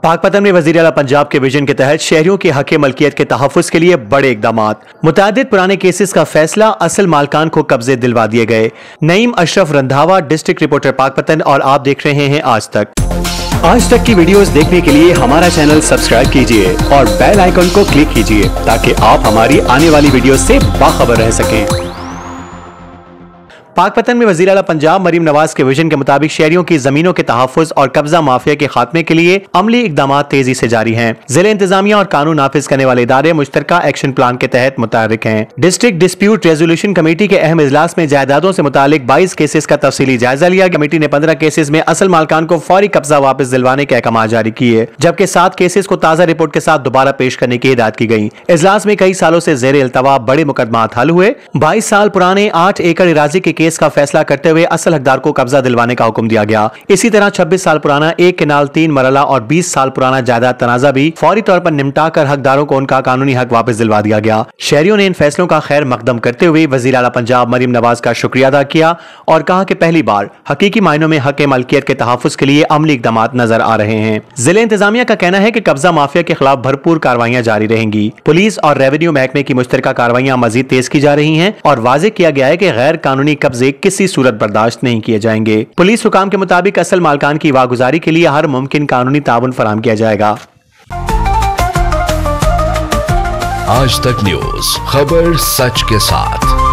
पाकपतन में वज़ीर आला पंजाब के विजन के तहत शहरियों के हक मलकियत के तहफ़्फ़ुज़ के लिए बड़े इक़दामात। मुतअद्दिद पुराने केसेस का फैसला, असल मालकान को कब्जे दिलवा दिए गए। नईम अशरफ रंधावा, डिस्ट्रिक्ट रिपोर्टर पाकपतन, और आप देख रहे हैं आज तक। आज तक की वीडियोस देखने के लिए हमारा चैनल सब्सक्राइब कीजिए और बेल आइकन को क्लिक कीजिए ताकि आप हमारी आने वाली वीडियो से बाखबर रह सकें। पाकपतन में वज़ीर आला पंजाब मरीम नवाज के विजन के मुताबिक शहरियों की जमीनों के तहफ़्फ़ुज़ और कब्जा माफिया के खात्मे के लिए अमली इक़दामात तेजी से जारी हैं। ज़िले इंतजामिया और कानून नाफिज करने वाले इदारे मुश्तरका एक्शन प्लान के तहत मुतहर्रिक हैं। डिस्ट्रिक्ट डिस्प्यूट रेजोल्यूशन कमेटी के अहम इजलास में जायदादों से मुतालिक 22 केसेस का तफसीली जायजा लिया। कमेटी ने 15 केसेस में असल मालकान को फौरी कब्जा वापस दिलवाने के अहकाम जारी किए, जबकि 7 केसेस को ताज़ा रिपोर्ट के साथ दोबारा पेश करने की हिदायत की गई। इजलास में कई सालों से ज़ेर इल्तवा बड़े मुकदमात हल हुए। 22 साल पुराने 8 एकड़ इराजी के केस का फैसला करते हुए असल हकदार को कब्जा दिलवाने का हुक्म दिया गया। इसी तरह 26 साल पुराना 1 केनाल 3 मरला और 20 साल पुराना जायदाद तनाजा भी फौरी तौर पर निपटा कर हकदारों को उनका कानूनी हक वापस दिलवा दिया गया। शहरियों ने इन फैसलों का खैर मकदम करते हुए वज़ीर आला पंजाब मरीम नवाज का शुक्रिया अदा किया और कहा कि पहली बार हकीकी मायनों में हक मलकियत के तहफ़्फ़ुज़ के लिए अमली इक़दामात नजर आ रहे हैं। जिले इंतजामिया का कहना है कि कब्जा माफिया के खिलाफ भरपूर कार्रवाइयां जारी रहेंगी। पुलिस और रेवेन्यू महकमे की मुश्तरका कार्रवाइयां मजीद तेज की जा रही हैं और वाज़ेह किया गया है कि गैर कानूनी कब्जे किसी सूरत बर्दाश्त नहीं किए जाएंगे। पुलिस हुकाम के मुताबिक असल मालकान की वागुजारी के लिए हर मुमकिन कानूनी ताउन फराहम किया जाएगा। आज तक न्यूज़, खबर सच के साथ।